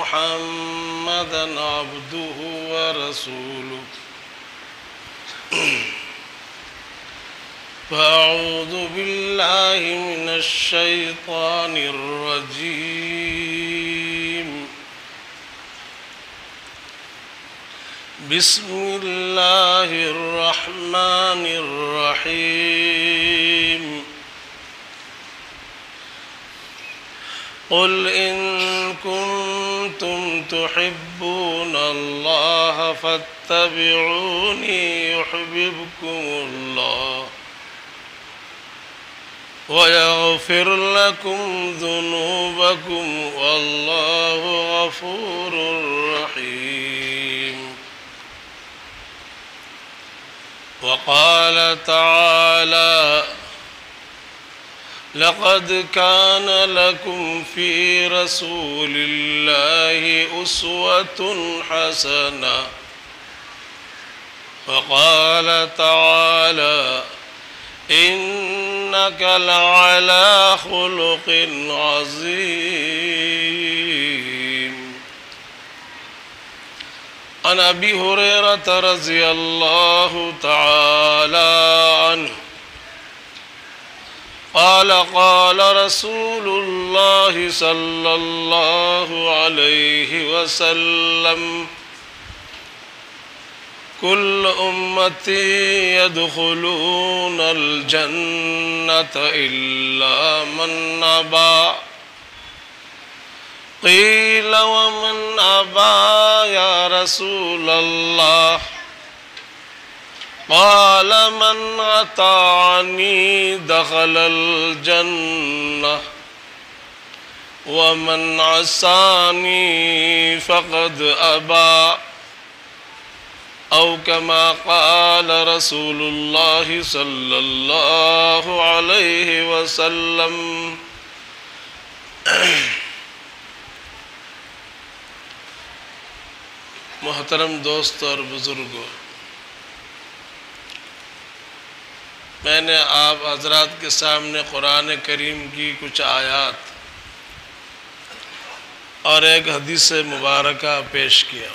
محمدا عبده ورسوله فأعوذ بالله من الشيطان الرجيم بسم الله الرحمن الرحيم قل إن كنتم تحبون الله فاتبعوني يحببكم الله ويغفر لكم ذنوبكم والله غفور رحيم وقال تعالى لقد كان لكم في رسول الله أسوة حسنة وقال تعالى إنك لعلى خلق عظيم عن أبي هريرة رضي الله تعالى عنه قال قال رسول الله صلى الله عليه وسلم كل أمتي يدخلون الجنة إلا من أبى قيل ومن أبى يا رسول الله قال من أطاعني دخل الجنة ومن عصاني فقد أبى أو كما قال رسول الله صلى الله عليه وسلم محترم دوست اور بزرگوں، میں نے آپ حضرات کے سامنے قرآن کریم کی کچھ آیات اور ایک حدیث مبارکہ پیش کیا۔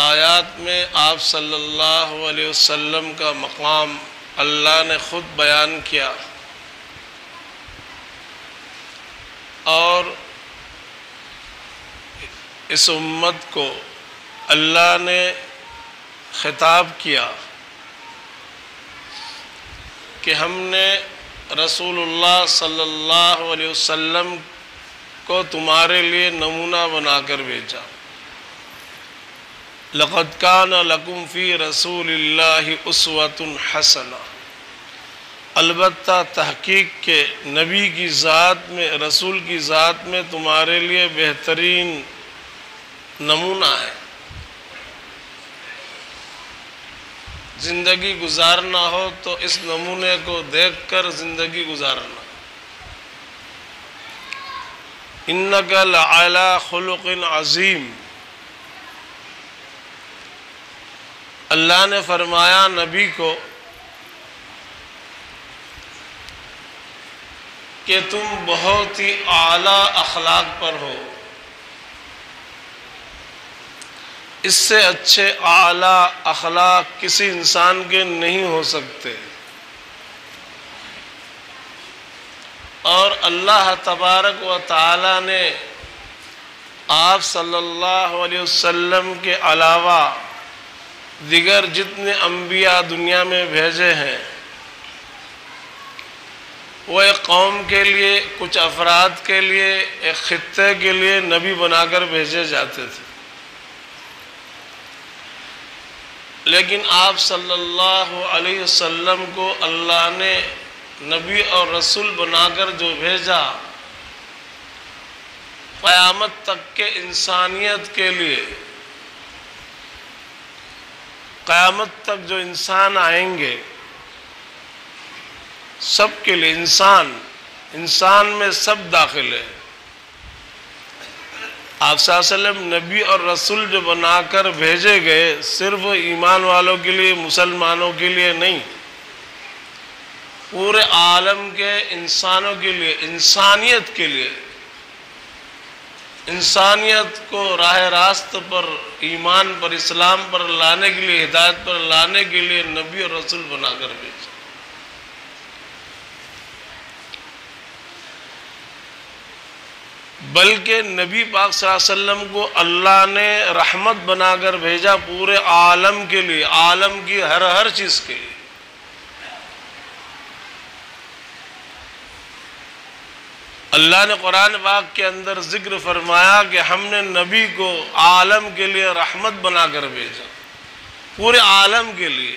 آیات میں آپ صلی اللہ علیہ وسلم کا مقام اللہ نے خود بیان کیا اور اس امت کو اللہ نے خطاب کیا کہ ہم نے رسول اللہ صلی اللہ علیہ وسلم کو تمہارے لیے نمونہ بنا کر بھیجا۔ لقد كان لكم في رسول الله اسوة حسنة، البتہ تحقیق کے نبی کی ذات میں، رسول کی ذات میں تمہارے لیے بہترین نمونہ ہے۔ زندگی گزارنا ہو تو اس نمونے کو دیکھ کر زندگی گزارنا۔ انک لعلی خلق عظیم، اللہ نے فرمایا نبی کو کہ تم بہت ہی اعلیٰ اخلاق پر ہو، اس سے اچھے اعلیٰ اخلاق کسی انسان کے نہیں ہو سکتے۔ اور اللہ تبارک و تعالی نے آپ صلی اللہ علیہ وسلم کے علاوہ دیگر جتنے انبیاء دنیا میں بھیجے ہیں وہ ایک قوم کے لیے، کچھ افراد کے لیے، ایک خطے کے لیے نبی بنا کر بھیجے جاتے تھے، لیکن آپ صلی اللہ علیہ وسلم کو اللہ نے نبی اور رسول بنا کر جو بھیجا، قیامت تک کے انسانیت کے لیے، قیامت تک جو انسان آئیں گے سب کے لیے، انسان میں سب داخل ہے۔ آپ صلی اللہ علیہ وسلم نبی اور رسول جو بنا کر بھیجے گئے صرف ایمان والوں کے لیے، مسلمانوں کے لیے نہیں، پورے عالم کے انسانوں کے لیے، انسانیت کے لیے، انسانیت کو راہ راست پر، ایمان پر، اسلام پر لانے کے لیے، ہدایت پر لانے کے لیے نبی اور رسول بنا کر بھیجا۔ بلکہ نبی پاک صلی اللہ علیہ وسلم کو اللہ نے رحمت بنا کر بھیجا پورے عالم کے لیے، عالم کی ہر چیز کے لیے۔ اللہ نے قرآن پاک کے اندر ذکر فرمایا کہ ہم نے نبی کو عالم کے لیے رحمت بنا کر بھیجا، پورے عالم کے لیے۔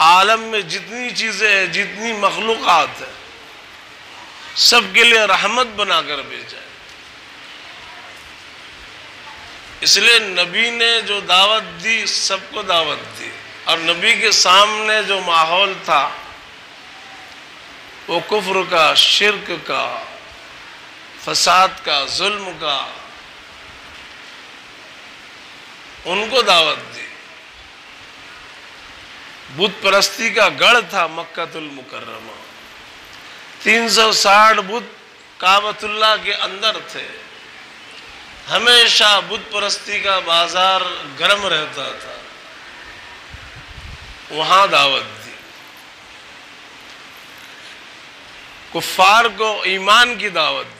عالم میں جتنی چیزیں ہیں، جتنی مخلوقات ہیں، سب کے لیے رحمت بنا کر بھیجا ہے۔ اس لیے نبی نے جو دعوت دی، سب کو دعوت دی، اور نبی کے سامنے جو ماحول تھا وہ کفر کا، شرک کا، فساد کا، ظلم کا، ان کو دعوت دی۔ بت پرستی کا گڑھ تھا مکہ المکرمہ، 360 بت کعبۃ اللہ کے اندر تھے، ہمیشہ بت پرستی کا بازار گرم رہتا تھا، وہاں دعوت دی۔ کفار کو ایمان کی دعوت دی۔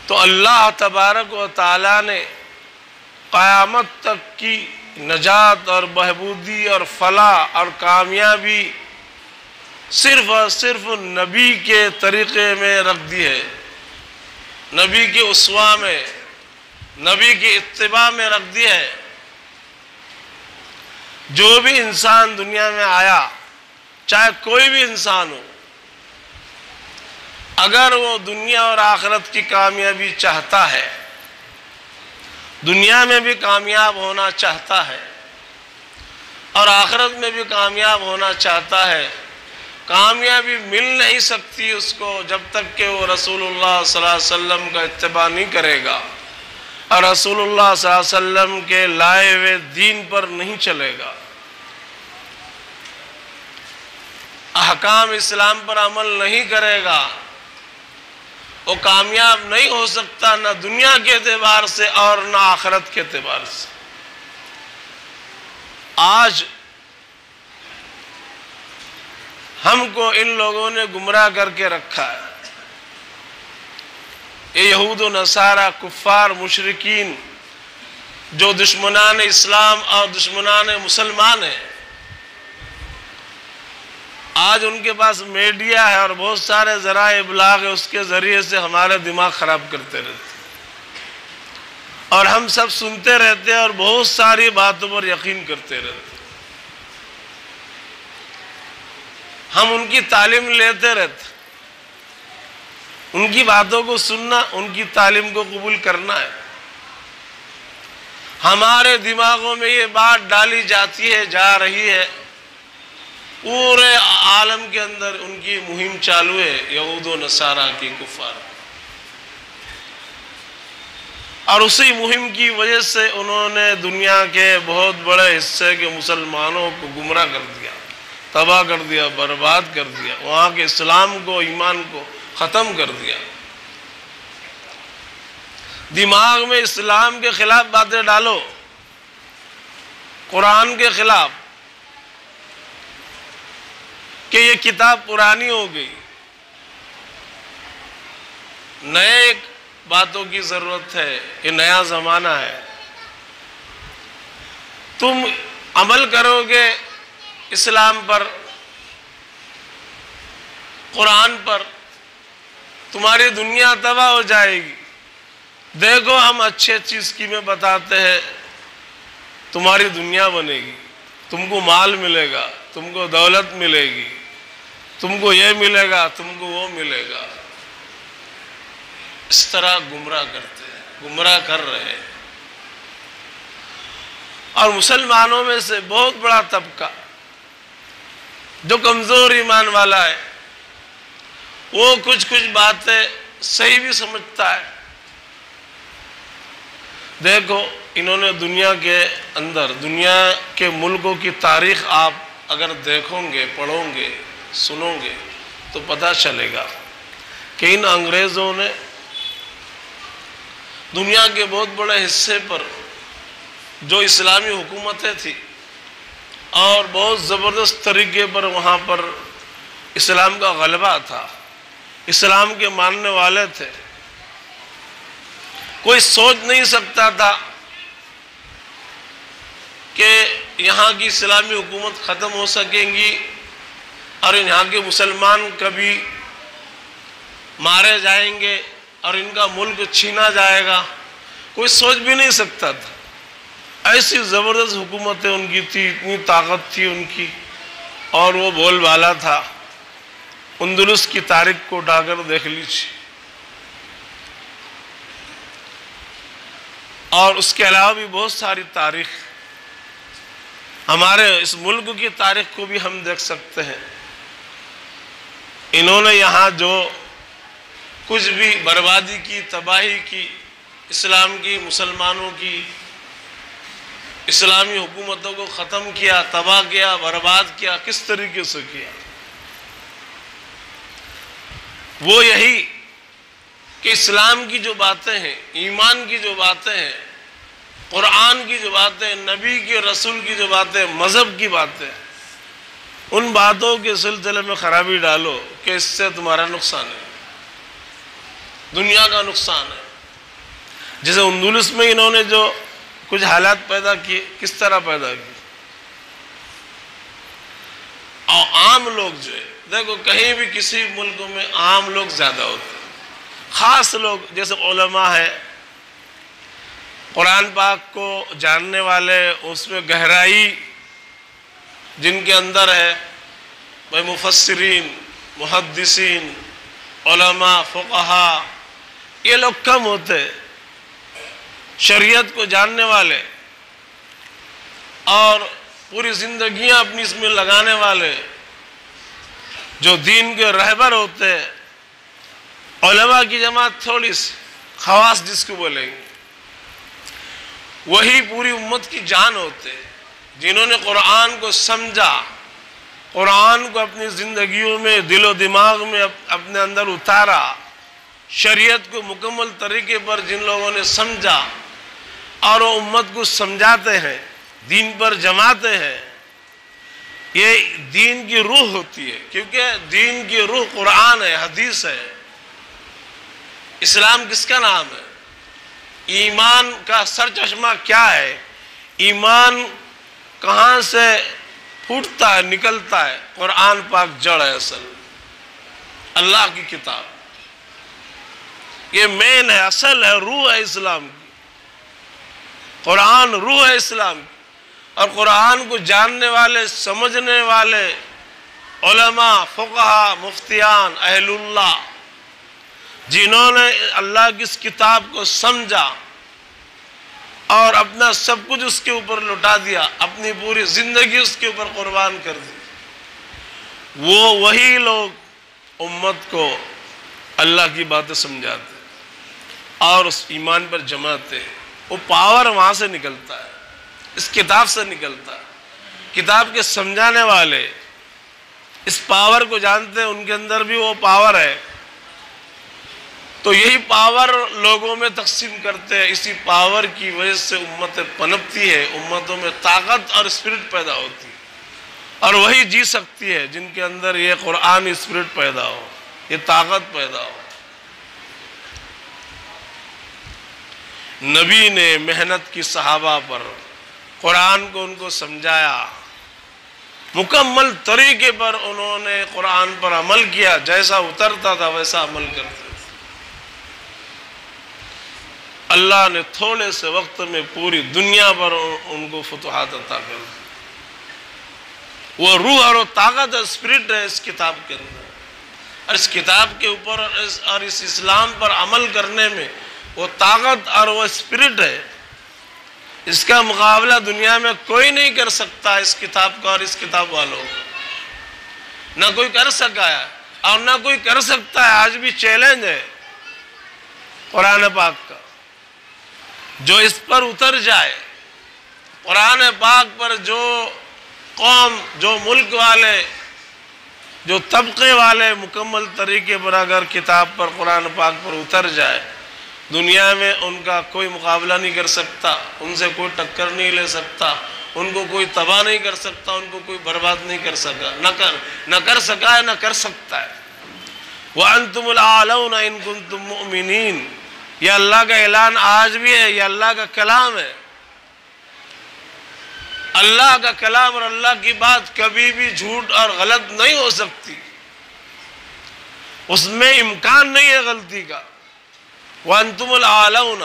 تو اللہ تبارک و تعالیٰ نے قیامت تک کی نجات اور بہبودی اور فلاح اور کامیابی صرف اور صرف نبی کے طریقے میں رکھ دی ہے، نبی کے اسوہ میں، نبی کی اتباع میں رکھ دی ہے۔ جو بھی انسان دنیا میں آیا، چاہے کوئی بھی انسان ہو، اگر وہ دنیا اور آخرت کی کامیابی چاہتا ہے، دنیا میں بھی کامیاب ہونا چاہتا ہے اور آخرت میں بھی کامیاب ہونا چاہتا ہے، کامیابی مل نہیں سکتی اس کو جب تک کہ وہ رسول اللہ صلی اللہ علیہ وسلم کا اتباع نہیں کرے گا اور رسول اللہ صلی اللہ علیہ وسلم کے لائے ہوئے دین پر نہیں چلے گا، احکام اسلام پر عمل نہیں کرے گا، وہ کامیاب نہیں ہو سکتا، نہ دنیا کے اعتبار سے اور نہ آخرت کے اعتبار سے۔ آج ہم کو ان لوگوں نے گمراہ کر کے رکھا ہے، یہ یہود و نصارہ، کفار، مشرکین، جو دشمنان اسلام اور دشمنان مسلمان ہیں۔ آج ان کے پاس میڈیا ہے اور بہت سارے ذرائع ابلاغ ہے، اس کے ذریعے سے ہمارے دماغ خراب کرتے رہتے اور ہم سب سنتے رہتے اور بہت ساری باتوں پر یقین کرتے رہتے، ہم ان کی تعلیم لیتے رہتے، ان کی باتوں کو سننا، ان کی تعلیم کو قبول کرنا ہے۔ ہمارے دماغوں میں یہ بات ڈالی جاتی ہے، جا رہی ہے، پورے عالم کے اندر ان کی مہم چالو ہے، یہود و نصارہ کی، کفار، اور اسی مہم کی وجہ سے انہوں نے دنیا کے بہت بڑے حصے کے مسلمانوں کو گمراہ کر دیا، تباہ کر دیا، برباد کر دیا، وہاں کے اسلام کو، ایمان کو ختم کر دیا۔ دماغ میں اسلام کے خلاف باتیں ڈالو، قرآن کے خلاف، کہ یہ کتاب پرانی ہو گئی، نئے باتوں کی ضرورت ہے، یہ نیا زمانہ ہے، تم عمل کرو گے اسلام پر، قرآن پر، تمہاری دنیا تباہ ہو جائے گی۔ دیکھو ہم اچھی اچھی اسکیمیں بتاتے ہیں، تمہاری دنیا بنے گی، تم کو مال ملے گا، تم کو دولت ملے گی، تم کو یہ ملے گا، تم کو وہ ملے گا۔ اس طرح گمراہ کرتے ہیں، گمراہ کر رہے ہیں۔ اور مسلمانوں میں سے بہت بڑا طبقہ جو کمزور ایمان والا ہے، وہ کچھ باتیں صحیح بھی سمجھتا ہے۔ دیکھو انہوں نے دنیا کے اندر، دنیا کے ملکوں کی تاریخ آپ اگر دیکھو گے، پڑھو گے، سنو گے تو پتہ چلے گا کہ ان انگریزوں نے دنیا کے بہت بڑے حصے پر جو اسلامی حکومتیں تھیں اور بہت زبردست طریقے پر وہاں پر اسلام کا غلبہ تھا، اسلام کے ماننے والے تھے، کوئی سوچ نہیں سکتا تھا کہ یہاں کی اسلامی حکومت ختم ہو سکیں گی اور یہاں کے مسلمان کبھی مارے جائیں گے اور ان کا ملک چھینا جائے گا، کوئی سوچ بھی نہیں سکتا تھا۔ ایسی زبردست حکومتیں ان کی تھی، اتنی طاقت تھی ان کی، اور وہ بول بالا تھا۔ اندلس کی تاریخ کو اٹھا کر دیکھ لیجیے، اور اس کے علاوہ بھی بہت ساری تاریخ، ہمارے اس ملک کی تاریخ کو بھی ہم دیکھ سکتے ہیں۔ انہوں نے یہاں جو کچھ بھی بربادی کی، تباہی کی، اسلام کی، مسلمانوں کی، اسلامی حکومتوں کو ختم کیا، تباہ کیا، برباد کیا، کس طریقے سے کیا؟ وہ یہی کہ اسلام کی جو باتیں ہیں، ایمان کی جو باتیں ہیں، قرآن کی جو باتیں، نبی کے رسول کی جو باتیں، مذہب کی باتیں، ان باتوں کے سلسلے میں خرابی ڈالو کہ اس سے تمہارا نقصان ہے، دنیا کا نقصان ہے۔ جیسے اندلس میں انہوں نے جو کچھ حالات پیدا کیے، کس طرح پیدا کیے؟ اور عام لوگ جو ہے، دیکھو کہیں بھی کسی ملک میں عام لوگ زیادہ ہوتے ہیں، خاص لوگ جیسے علماء ہیں، قرآن پاک کو جاننے والے، اس میں گہرائی جن کے اندر ہے، مفسرین، محدثین، علماء، فقہاء، یہ لوگ کم ہوتے ہیں۔ شریعت کو جاننے والے اور پوری زندگیاں اپنی اس میں لگانے والے جو دین کے رہبر ہوتے ہیں، علماء کی جماعت تھوڑی سی، خواص جس کو بولیں گے، وہی پوری امت کی جان ہوتے ہیں، جنہوں نے قرآن کو سمجھا، قرآن کو اپنی زندگیوں میں، دل و دماغ میں اپنے اندر اتارا، شریعت کو مکمل طریقے پر جن لوگوں نے سمجھا اور وہ امت کو سمجھاتے ہیں، دین پر جماتے ہیں۔ یہ دین کی روح ہوتی ہے، کیونکہ دین کی روح قرآن ہے، حدیث ہے۔ اسلام کس کا نام ہے؟ ایمان کا سرچشمہ کیا ہے؟ ایمان کہاں سے پھوٹتا ہے، نکلتا ہے؟ قرآن پاک جڑ ہے، اصل اللہ کی کتاب، یہ مین ہے، اصل ہے، روح ہے اسلام کی۔ قرآن روح ہے اسلام کی، اور قرآن کو جاننے والے، سمجھنے والے علماء، فقہاء، مفتیان، اہل اللہ، جنہوں نے اللہ کی اس کتاب کو سمجھا اور اپنا سب کچھ اس کے اوپر لٹا دیا، اپنی پوری زندگی اس کے اوپر قربان کر دی، وہی لوگ امت کو اللہ کی باتیں سمجھاتے اور اس ایمان پر جماتے ہیں۔ وہ پاور وہاں سے نکلتا ہے، اس کتاب سے نکلتا ہے۔ کتاب کے سمجھانے والے اس پاور کو جانتے ہیں، ان کے اندر بھی وہ پاور ہے، تو یہی پاور لوگوں میں تقسیم کرتے ہیں۔ اسی پاور کی وجہ سے امت پنپتی ہے، امتوں میں طاقت اور اسپرٹ پیدا ہوتی ہے، اور وہی جی سکتی ہے جن کے اندر یہ قرآن اسپرٹ پیدا ہو، یہ طاقت پیدا ہو۔ نبی نے محنت کی صحابہ پر، قرآن کو ان کو سمجھایا، مکمل طریقے پر انہوں نے قرآن پر عمل کیا، جیسا اترتا تھا ویسا عمل کرتے تھے۔ اللہ نے تھوڑے سے وقت میں پوری دنیا پر ان کو فتوحات عطا کر دی۔ وہ روح اور وہ طاقت اور اسپرٹ ہے اس کتاب کے اندر، اور اس کتاب کے اوپر اور اس اسلام پر عمل کرنے میں وہ طاقت اور وہ اسپرٹ ہے، اس کا مقابلہ دنیا میں کوئی نہیں کر سکتا، اس کتاب کا اور اس کتاب والوں کا، نہ کوئی کر سکا ہے اور نہ کوئی کر سکتا ہے۔ آج بھی چیلنج ہے قرآن پاک کا، جو اس پر اتر جائے، قرآن پاک پر جو قوم، جو ملک والے، جو طبقے والے مکمل طریقے پر اگر کتاب پر، قرآن پاک پر اتر جائے، دنیا میں ان کا کوئی مقابلہ نہیں کر سکتا، ان سے کوئی ٹکر نہیں لے سکتا، ان کو کوئی تباہ نہیں کر سکتا، ان کو کوئی برباد نہیں کر سکا، نہ کر سکا ہے، نہ کر سکتا ہے۔ وَأَنْتُمُ الْأَعْلَوْنَ إِن كُنتُم مُؤْمِنِينَ، یہ اللہ کا اعلان آج بھی ہے، یہ اللہ کا کلام ہے۔ اللہ کا کلام اور اللہ کی بات کبھی بھی جھوٹ اور غلط نہیں ہو سکتی، اس میں امکان نہیں ہے غلطی کا۔ وَأَنْتُمُ الْأَعْلَوْنَ،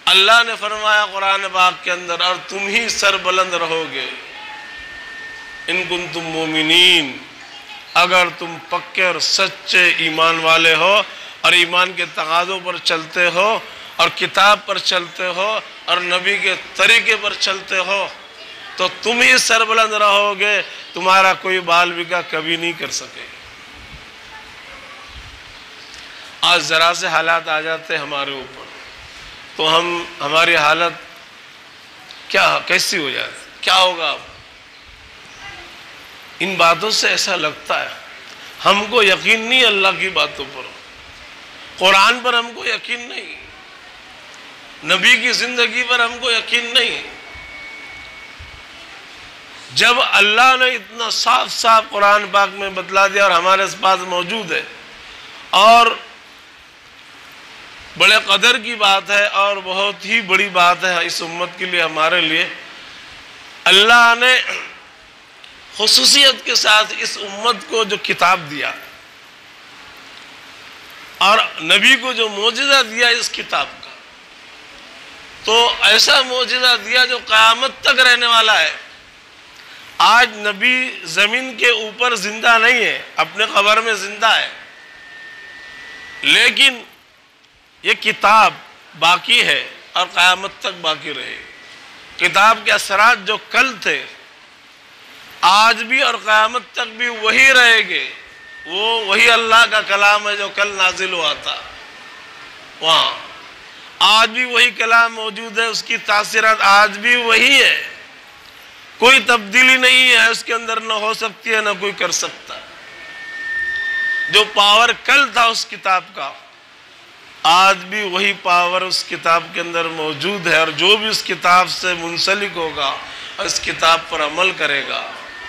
اللہ نے فرمایا قرآن پاک کے اندر، اور تم ہی سربلند رہو گے۔ ان کنتم مومنین، اگر تم پکے اور سچے ایمان والے ہو اور ایمان کے تقاضوں پر چلتے ہو اور کتاب پر چلتے ہو اور نبی کے طریقے پر چلتے ہو تو تم ہی سربلند رہو گے، تمہارا کوئی بال بکا کبھی نہیں کر سکے۔ آج ذرا سے حالات آ جاتے ہمارے اوپر تو ہماری حالت کیسی ہو جاتی، کیا ہوگا اب؟ ان باتوں سے ایسا لگتا ہے ہم کو یقین نہیں اللہ کی باتوں پر، قرآن پر ہم کو یقین نہیں، نبی کی زندگی پر ہم کو یقین نہیں۔ جب اللہ نے اتنا صاف صاف قرآن پاک میں بتلا دیا اور ہمارے پاس موجود ہے، اور بڑے قدر کی بات ہے اور بہت ہی بڑی بات ہے اس امت کے لیے، ہمارے لیے اللہ نے خصوصیت کے ساتھ اس امت کو جو کتاب دیا اور نبی کو جو معجزہ دیا اس کتاب کا، تو ایسا معجزہ دیا جو قیامت تک رہنے والا ہے۔ آج نبی زمین کے اوپر زندہ نہیں ہے، اپنے قبر میں زندہ ہے، لیکن یہ کتاب باقی ہے اور قیامت تک باقی رہے گی۔ کتاب کے اثرات جو کل تھے آج بھی اور قیامت تک بھی وہی رہے گے، وہی اللہ کا کلام ہے جو کل نازل ہوا تھا، وہاں آج بھی وہی کلام موجود ہے، اس کی تاثیرات آج بھی وہی ہے، کوئی تبدیلی نہیں ہے اس کے اندر، نہ ہو سکتی ہے نہ کوئی کر سکتا۔ جو پاور کل تھا اس کتاب کا آج بھی وہی پاور اس کتاب کے اندر موجود ہے، اور جو بھی اس کتاب سے منسلک ہوگا اور اس کتاب پر عمل کرے گا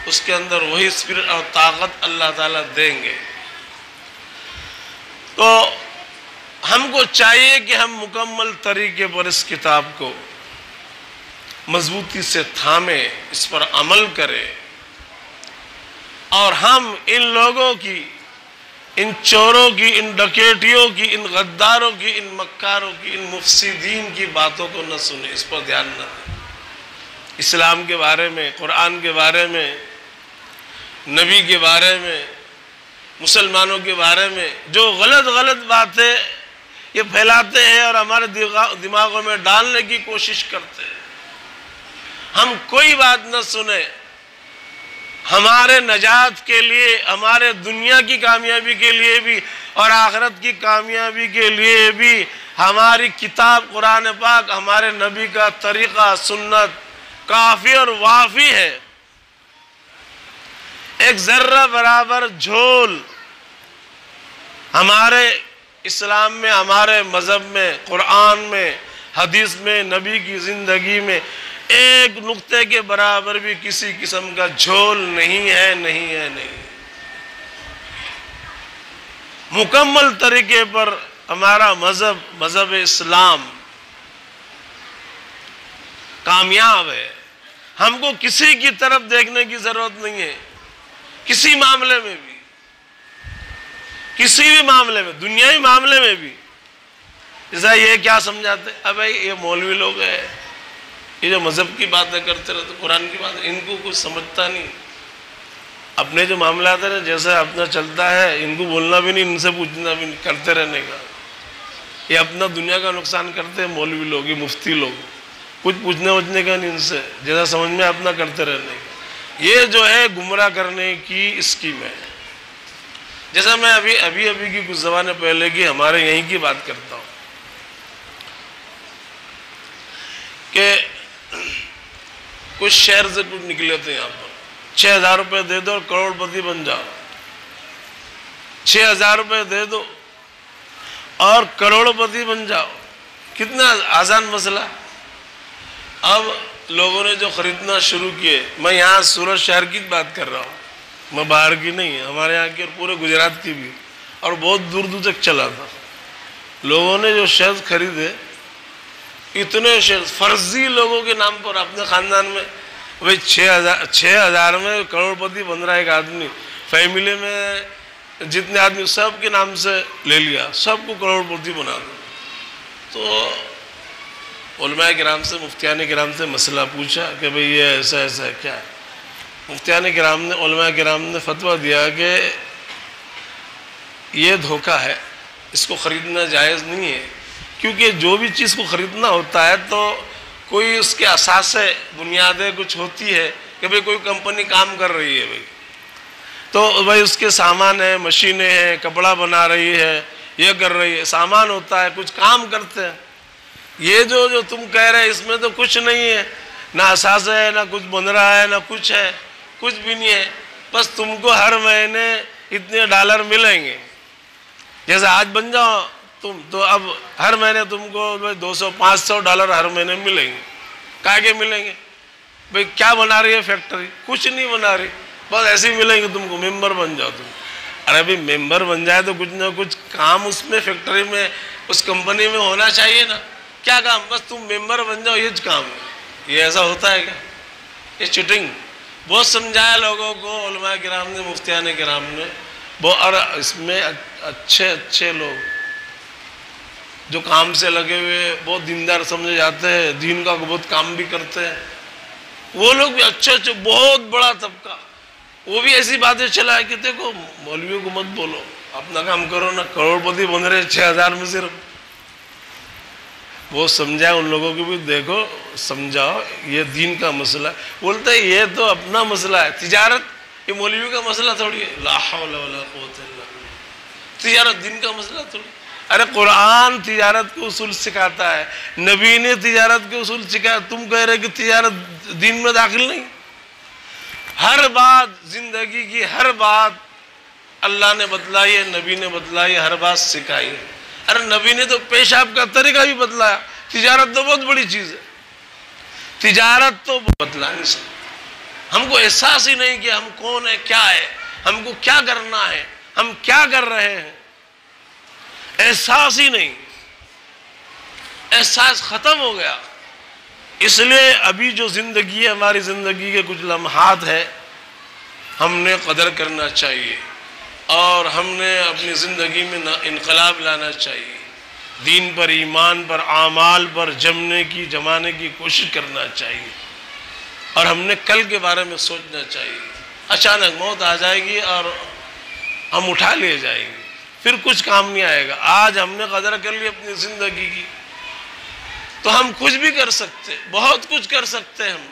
اس کے اندر وہی اسپرٹ اور طاقت اللہ تعالیٰ دیں گے۔ تو ہم کو چاہیے کہ ہم مکمل طریقے پر اس کتاب کو مضبوطی سے تھامیں، اس پر عمل کریں، اور ہم ان لوگوں کی، ان چوروں کی، ان ڈکیٹیوں کی، ان غداروں کی، ان مکاروں کی، ان مفسدین کی باتوں کو نہ سنیں، اس پر دھیان نہ دیں۔ اسلام کے بارے میں، قرآن کے بارے میں، نبی کے بارے میں، مسلمانوں کے بارے میں جو غلط باتیں یہ پھیلاتے ہیں اور ہمارے دماغوں میں ڈالنے کی کوشش کرتے ہیں، ہم کوئی بات نہ سنیں۔ ہمارے نجات کے لیے، ہمارے دنیا کی کامیابی کے لیے بھی اور آخرت کی کامیابی کے لیے بھی ہماری کتاب قرآن پاک، ہمارے نبی کا طریقہ سنت کافی اور وافی ہے۔ ایک ذرہ برابر جھول ہمارے اسلام میں، ہمارے مذہب میں، قرآن میں، حدیث میں، نبی کی زندگی میں ایک نقطے کے برابر بھی کسی قسم کا جھول نہیں ہے، نہیں ہے، نہیں۔ مکمل طریقے پر ہمارا مذہب اسلام کامیاب ہے۔ ہم کو کسی کی طرف دیکھنے کی ضرورت نہیں ہے، کسی معاملے میں بھی، کسی بھی معاملے میں، دنیاوی معاملے میں بھی۔ جیسا یہ کیا سمجھاتے ہیں، اب یہ مولوی لوگ ہیں، یہ جو مذہب کی باتیں کرتے رہتے، قرآن کی باتیں، ان کو کچھ سمجھتا نہیں، اپنے جو معاملات ہیں جیسا اپنا چلتا ہے، ان کو بولنا بھی نہیں، ان سے پوچھنا بھی نہیں، کرتے رہنے کا۔ یہ اپنا دنیا کا نقصان کرتے ہیں مولوی لوگ، یہ مفتی لوگ، کچھ پوچھنے وچھنے کا نہیں ان سے، جیسا سمجھ میں اپنا کرتے رہنے کا۔ یہ جو ہے گمراہ کرنے کی اسکیم ہے۔ جیسا میں ابھی کی کچھ زمانے پہلے کی ہمارے یہیں کی بات کرتا ہوں کہ کچھ شہر سے کچھ نکلے تھے یہاں پر، 6,000 روپے دے دو اور کروڑ پتی بن جاؤ. 6,000 روپے دے دو اور کروڑ پتی بن جاؤ. کتنا آسان مسئلہ. اب لوگوں نے جو خریدنا شروع کیے، میں یہاں سورت شہر کی بات کر رہا ہوں، میں باہر کی نہیں، ہمارے یہاں کی اور پورے گجرات کی بھی، اور بہت دور دور تک چلا تھا. لوگوں نے جو شیئرز خریدے، اتنے شیئرز فرضی لوگوں کے نام پر اپنے خاندان میں، بھائی 6,000 میں کروڑ پتی بن رہا ہے ایک آدمی، فیملی میں جتنے آدمی سب کے نام سے لے لیا، سب کو کروڑ پتی بنا دو. تو علماء کرام سے، مفتیان کرام سے مسئلہ پوچھا کہ بھئی یہ ایسا ایسا ہے کیا ہے. مفتیان کرام نے، علماء کرام نے فتویٰ دیا کہ یہ دھوکہ ہے، اس کو خریدنا جائز نہیں ہے. کیونکہ جو بھی چیز کو خریدنا ہوتا ہے تو کوئی اس کے اساسے بنیادیں کچھ ہوتی ہے کہ بھئی کوئی کمپنی کام کر رہی ہے بھئی، تو بھئی اس کے سامان ہیں، مشینیں ہیں، کپڑا بنا رہی ہے، یہ کر رہی ہے، سامان ہوتا ہے، کچھ کام کرتے ہیں. یہ جو تم کہہ رہے اس میں تو کچھ نہیں ہے، نہ اساسہ ہے، نہ کچھ بن رہا ہے، نہ کچھ ہے، کچھ بھی نہیں ہے. بس تم کو ہر مہینے اتنے ڈالر ملیں گے. جیسے آج بن جاؤ تم تو اب ہر مہینے تم کو 200-500 ڈالر ہر مہینے ملیں گے. کہاں کے ملیں گے بھئی؟ کیا بنا رہی ہے فیکٹری؟ کچھ نہیں بنا رہی، بس ایسے ہی ملیں گے تم کو. ممبر بن جاؤ تم. ارے بھئی ممبر بن جائے تو کچھ نہ کچھ کام اس میں فیکٹری میں، اس کمپنی میں ہونا چاہیے نا. کیا کام؟ بس تم ممبر بن جاؤ، یہ کام ہے. یہ ایسا ہوتا ہے کیا؟ یہ چیٹنگ. بہت سمجھایا لوگوں کو علماء کرام نے، مفتیان کرام نے. اور اس میں اچھے لوگ جو کام سے لگے ہوئے، بہت دیندار سمجھے جاتے ہیں، دین کا بہت کام بھی کرتے ہیں، وہ لوگ بھی اچھے بہت بڑا طبقہ، وہ بھی ایسی باتیں چلائے کہ دیکھو مولویوں کو مت بولو، اپنا کام کرو نا. کروڑ پتی بن رہے 6,000 میں صرف. وہ سمجھا ان لوگوں کو بھی، دیکھو سمجھاؤ یہ دین کا مسئلہ ہے. بولتے یہ تو اپنا مسئلہ ہے، تجارت یہ مولوی کا مسئلہ تھوڑی ہے. لا حول ولا قوت الا باللہ. تجارت دین کا مسئلہ تھوڑی. ارے قرآن تجارت کے اصول سکھاتا ہے، نبی نے تجارت کے اصول سکھایا. تم کہہ رہے کہ تجارت دین میں داخل نہیں. ہر بات، زندگی کی ہر بات اللہ نے بتلائی ہے، نبی نے بتلائی ہے، ہر بات سکھائی ہے. ارے نبی نے تو پیشاب کا طریقہ بھی بتلایا. تجارت تو بہت بڑی چیز ہے، تجارت تو بتلا نہیں سکتے. ہم کو احساس ہی نہیں کہ ہم کون ہے، کیا ہے، ہم کو کیا کرنا ہے، ہم کیا کر رہے ہیں. احساس ہی نہیں، احساس ختم ہو گیا. اس لیے ابھی جو زندگی ہے، ہماری زندگی کے کچھ لمحات ہے، ہم نے قدر کرنا چاہیے اور ہم نے اپنی زندگی میں انقلاب لانا چاہیے. دین پر، ایمان پر، اعمال پر جمانے کی کوشش کرنا چاہیے. اور ہم نے کل کے بارے میں سوچنا چاہیے. اچانک موت آ جائے گی اور ہم اٹھا لیے جائیں گے، پھر کچھ کام نہیں آئے گا. آج ہم نے قدر کر لی اپنی زندگی کی تو ہم کچھ بھی کر سکتے، بہت کچھ کر سکتے. ہم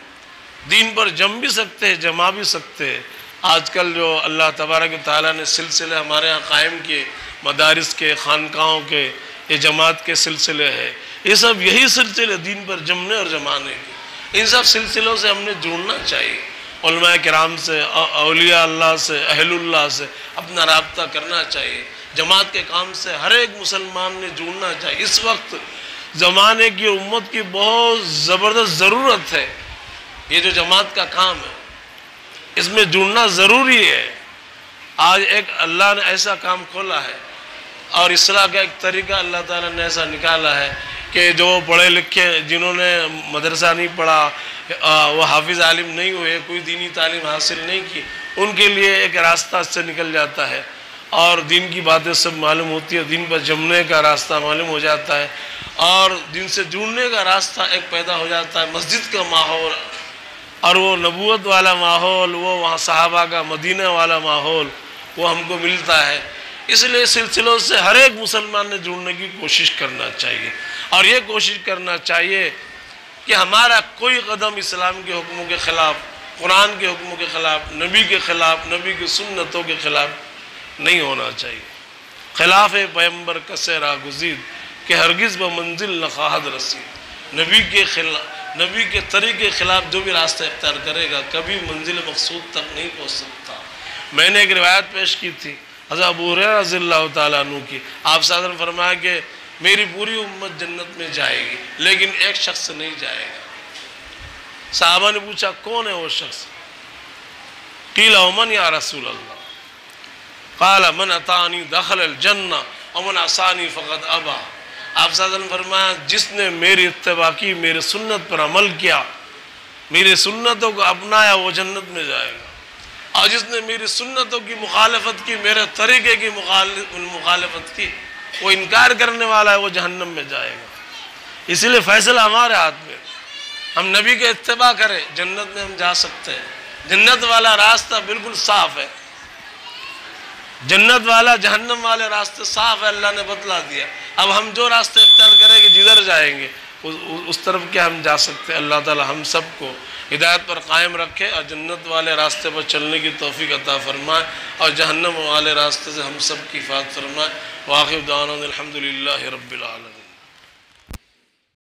دین پر جم بھی سکتے ہیں، جما بھی سکتے ہیں. آج کل جو اللہ تبارک و تعالیٰ نے سلسلے ہمارے ہاں قائم کیے، مدارس کے، خانقاہوں کے، یہ جماعت کے سلسلے ہیں، یہ سب یہی سلسلے دین پر جمنے اور جمانے کے. ان سب سلسلوں سے ہم نے جڑنا چاہیے. علماء کرام سے، اولیاء اللہ سے، اہل اللہ سے اپنا رابطہ کرنا چاہیے. جماعت کے کام سے ہر ایک مسلمان نے جڑنا چاہیے. اس وقت زمانے کی، امت کی بہت زبردست ضرورت ہے. یہ جو جماعت کا کام ہے اس میں جڑنا ضروری ہے. آج ایک اللہ نے ایسا کام کھولا ہے اور اصلاح کا ایک طریقہ اللہ تعالیٰ نے ایسا نکالا ہے کہ جو پڑھے لکھے، جنہوں نے مدرسہ نہیں پڑھا، وہ حافظ عالم نہیں ہوئے، کوئی دینی تعلیم حاصل نہیں کی، ان کے لیے ایک راستہ سے نکل جاتا ہے اور دین کی باتیں سب معلوم ہوتی ہے. دین پر جمنے کا راستہ معلوم ہو جاتا ہے اور دین سے جڑنے کا راستہ ایک پیدا ہو جاتا ہے. مسجد کا ماحول اور وہ نبوت والا ماحول، وہ وہاں صحابہ کا مدینہ والا ماحول، وہ ہم کو ملتا ہے. اس لیے سلسلوں سے ہر ایک مسلمان نے جڑنے کی کوشش کرنا چاہیے اور یہ کوشش کرنا چاہیے کہ ہمارا کوئی قدم اسلام کے حکموں کے خلاف، قرآن کے حکموں کے خلاف، نبی کے خلاف، نبی کی سنتوں کے خلاف نہیں ہونا چاہیے. خلاف پیمبر کسے راہ گزید کہ ہرگز بہ منزل نہ خواہد رسید. نبی کے طریقے کے خلاف جو بھی راستہ اختیار کرے گا کبھی منزل مقصود تک نہیں پہنچ سکتا۔ میں نے ایک روایت پیش کی تھی حضرت ابو ہریرہ رضی اللہ تعالیٰ عنہ کی، آپ صلی اللہ علیہ وسلم فرمایا کہ میری پوری امت جنت میں جائے گی لیکن ایک شخص نہیں جائے گا۔ صحابہ نے پوچھا کون ہے وہ شخص؟ قیل ومن یا رسول اللہ؟ قال من اطاعنی دخل الجنہ ومن عصانی فقد ابا۔ آپ صلی اللہ علیہ وسلم فرمایا جس نے میری اتباع کی، میری سنت پر عمل کیا، میری سنتوں کو اپنایا وہ جنت میں جائے گا، اور جس نے میری سنتوں کی مخالفت کی، میرے طریقے کی مخالفت کی، وہ انکار کرنے والا ہے، وہ جہنم میں جائے گا۔ اسی لیے فیصلہ ہمارے ہاتھ میں، ہم نبی کے اتباع کریں جنت میں ہم جا سکتے ہیں۔ جنت والا راستہ بالکل صاف ہے، جنت والا جہنم والے راستے صاف ہے، اللہ نے بتلا دیا۔ اب ہم جو راستے اختیار کریں گے جدھر جائیں گے اس طرف کیا ہم جا سکتے ہیں۔ اللہ تعالی ہم سب کو ہدایت پر قائم رکھے اور جنت والے راستے پر چلنے کی توفیق عطا فرمائے، اور جہنم والے راستے سے ہم سب کی حفاظت فرمائے۔ وآخر دعوانا الحمدللہ رب العالمین۔